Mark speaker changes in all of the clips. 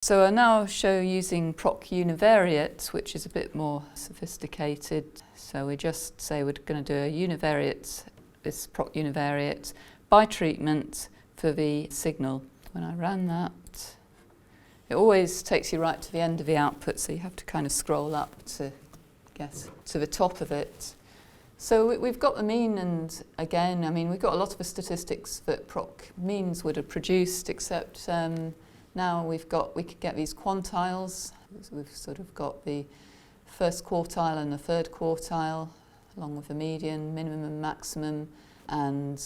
Speaker 1: So I'll now show using Proc Univariate, which is a bit more sophisticated. So we just say we're going to do a univariate, this Proc Univariate, by treatment for the signal. When I ran that, it always takes you right to the end of the output, so you have to kind of scroll up to get to the top of it. So we've got the mean, and again, I mean, we've got a lot of the statistics that proc means would have produced, except now we could get these quantiles. We've sort of got the first quartile and the third quartile, along with the median, minimum and maximum, and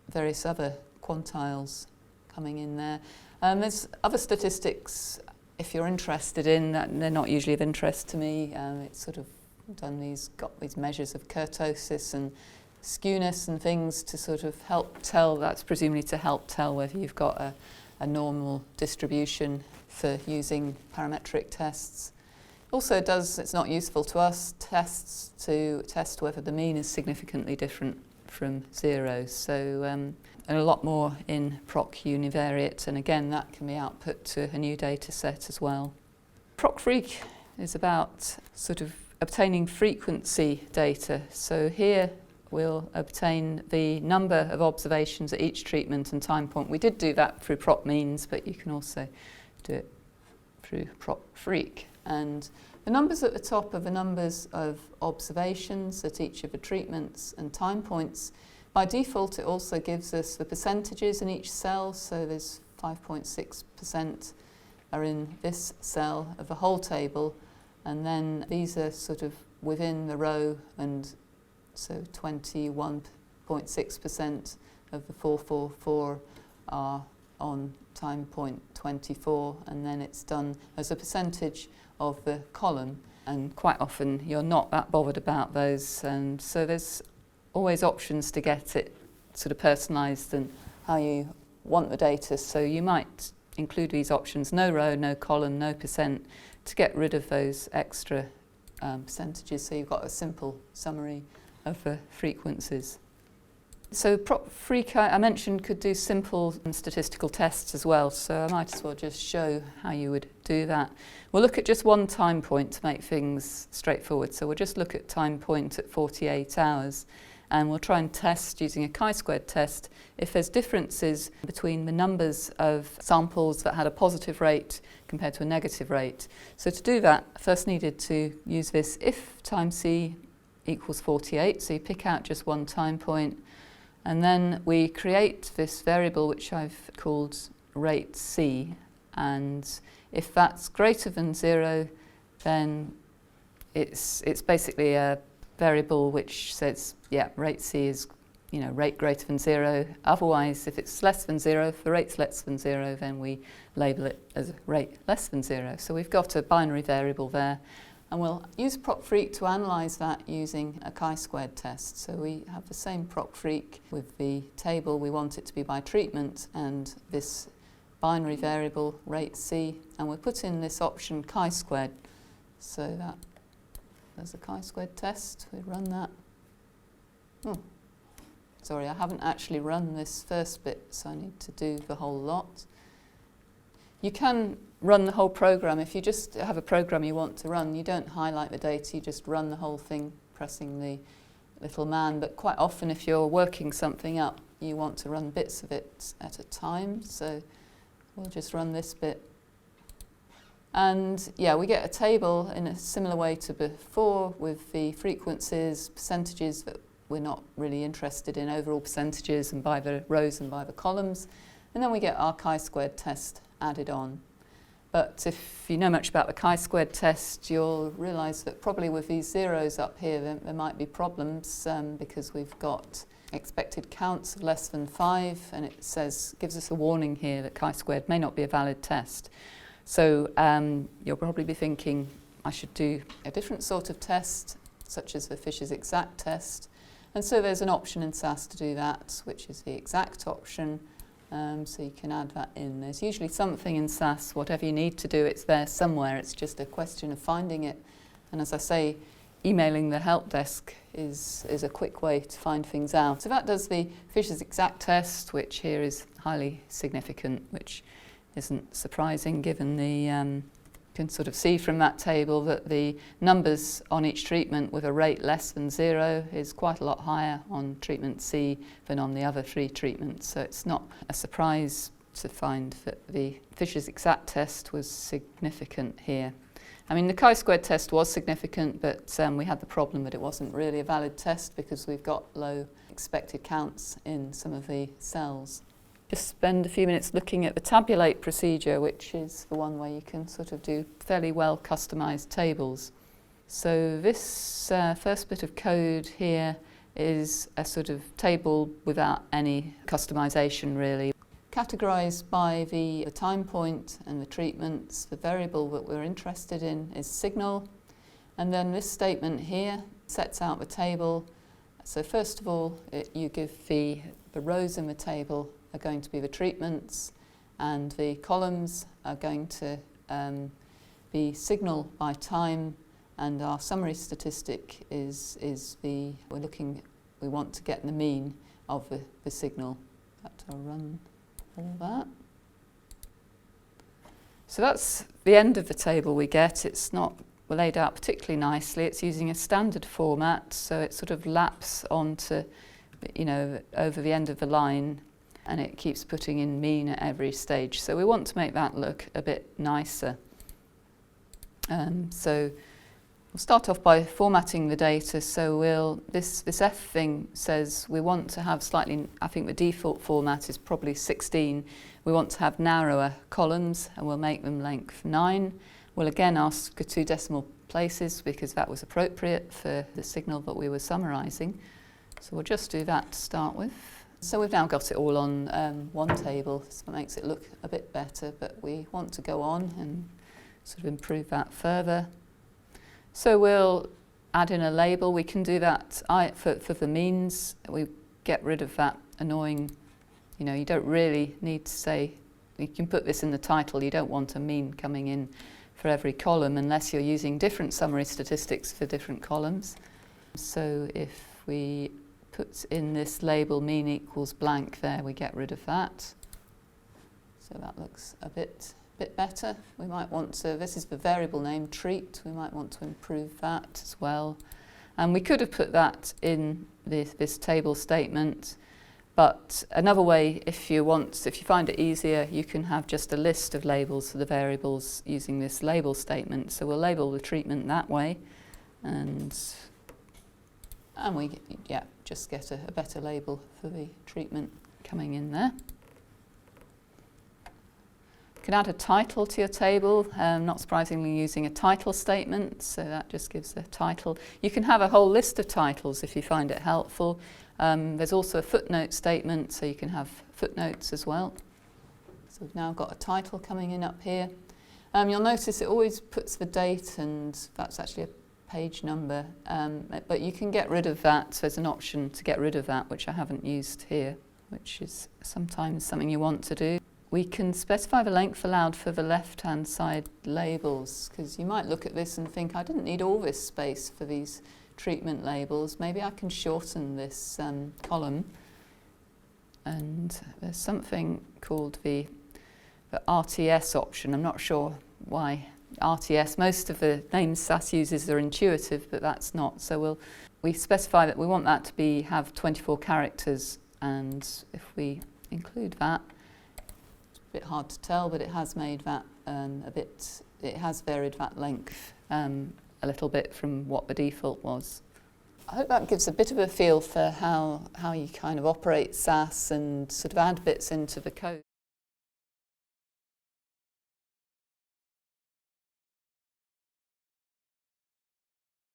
Speaker 1: various other quantiles coming in there. There's other statistics, if you're interested in that, they're not usually of interest to me. It's sort of got these measures of kurtosis and skewness and things to sort of help tell, that's presumably to help tell whether you've got a normal distribution for using parametric tests. Also it's not useful to us, tests to test whether the mean is significantly different from 0. So and a lot more in Proc Univariate, and again that can be output to a new data set as well. Proc Freq is about sort of obtaining frequency data. So here we'll obtain the number of observations at each treatment and time point. We did do that through Proc means, but you can also do it through Proc Freq. And the numbers at the top are the numbers of observations at each of the treatments and time points. By default, it also gives us the percentages in each cell. So there's 5.6% are in this cell of the whole table. And then these are sort of within the row, and so 21.6% of the 444 are on time point 24, and then it's done as a percentage of the column. And quite often you're not that bothered about those, and so there's always options to get it sort of personalised and how you want the data. So you might include these options: no row, no column, no percent, to get rid of those extra percentages, so you've got a simple summary of the frequencies. So Proc Freq, I mentioned, could do simple statistical tests as well, so I might as well just show how you would do that. We'll look at just one time point to make things straightforward. So we'll just look at time point at 48 hours, and we'll try and test using a chi-squared test if there's differences between the numbers of samples that had a positive rate compared to a negative rate. So to do that, I first needed to use this if time c equals 48, so you pick out just one time point, and then we create this variable which I've called rate c, and if that's greater than 0, then it's basically a variable which says, yeah, rate c is, rate greater than 0. Otherwise, if it's less than 0, if the rate's less than 0, then we label it as rate less than 0. So we've got a binary variable there, and we'll use Proc Freq to analyse that using a chi-squared test. So we have the same Proc Freq with the table. We want it to be by treatment and this binary variable rate c, and we'll put in this option chi-squared. So that there's a chi-squared test. We run that. Sorry, I haven't actually run this first bit, so I need to do the whole lot. You can run the whole program. If you just have a program you want to run, you don't highlight the data, you just run the whole thing pressing the little man. But quite often if you're working something up, you want to run bits of it at a time. So we'll just run this bit. And yeah, we get a table in a similar way to before with the frequencies, percentages that we're not really interested in, overall percentages, and by the rows and by the columns. And then we get our chi-squared test added on. But if you know much about the chi-squared test, you'll realise that probably with these zeros up here, there might be problems because we've got expected counts of less than 5, and it gives us a warning here that chi-squared may not be a valid test. So you'll probably be thinking, I should do a different sort of test, such as the Fisher's exact test. And so there's an option in SAS to do that, which is the exact option. So you can add that in. There's usually something in SAS, whatever you need to do, it's there somewhere. It's just a question of finding it. And as I say, emailing the help desk is a quick way to find things out. So that does the Fisher's exact test, which here is highly significant, which isn't surprising given the can sort of see from that table that the numbers on each treatment with a rate less than 0 is quite a lot higher on treatment C than on the other 3 treatments. So it's not a surprise to find that the Fisher's exact test was significant here. I mean, the chi-squared test was significant, but we had the problem that it wasn't really a valid test because we've got low expected counts in some of the cells. Just spend a few minutes looking at the tabulate procedure, which is the one where you can sort of do fairly well customized tables. So this first bit of code here is a sort of table without any customization really. Categorized by the time point and the treatments. The variable that we're interested in is signal. And then this statement here sets out the table. So first of all, you give the rows in the table are going to be the treatments, and the columns are going to be signal by time, and our summary statistic is we want to get the mean of the signal. I'll run all that. So that's the end of the table we get. It's not laid out particularly nicely. It's using a standard format, so it sort of laps onto, over the end of the line, and it keeps putting in mean at every stage. So we want to make that look a bit nicer. So we'll start off by formatting the data. So this F thing says we want to have slightly, I think the default format is probably 16. We want to have narrower columns, and we'll make them length 9. We'll again ask for 2 decimal places because that was appropriate for the signal that we were summarising. So we'll just do that to start with. So we've now got it all on one table, so it makes it look a bit better, but we want to go on and sort of improve that further. So we'll add in a label. We can do that for the means. We get rid of that annoying, you don't really need to say, you can put this in the title, you don't want a mean coming in for every column unless you're using different summary statistics for different columns. So if we put in this label mean equals blank there, we get rid of that. So that looks a bit better. We might want to, this is the variable name treat, we might want to improve that as well. And we could have put that in this table statement, but another way, if you find it easier, you can have just a list of labels for the variables using this label statement. So we'll label the treatment that way, and we just get a better label for the treatment coming in there. You can add a title to your table, not surprisingly using a title statement, so that just gives a title. You can have a whole list of titles if you find it helpful. There's also a footnote statement, so you can have footnotes as well. So we've now got a title coming in up here. You'll notice it always puts the date, and that's actually a page number, but you can get rid of that. So there's an option to get rid of that, which I haven't used here, which is sometimes something you want to do. We can specify the length allowed for the left-hand side labels, because you might look at this and think, I didn't need all this space for these treatment labels. Maybe I can shorten this column. And there's something called the RTS option. I'm not sure why RTS. Most of the names SAS uses are intuitive, but that's not. So we specify that we want that to have 24 characters, and if we include that, it's a bit hard to tell, but it has made that it has varied that length a little bit from what the default was. I hope that gives a bit of a feel for how you kind of operate SAS and sort of add bits into the code.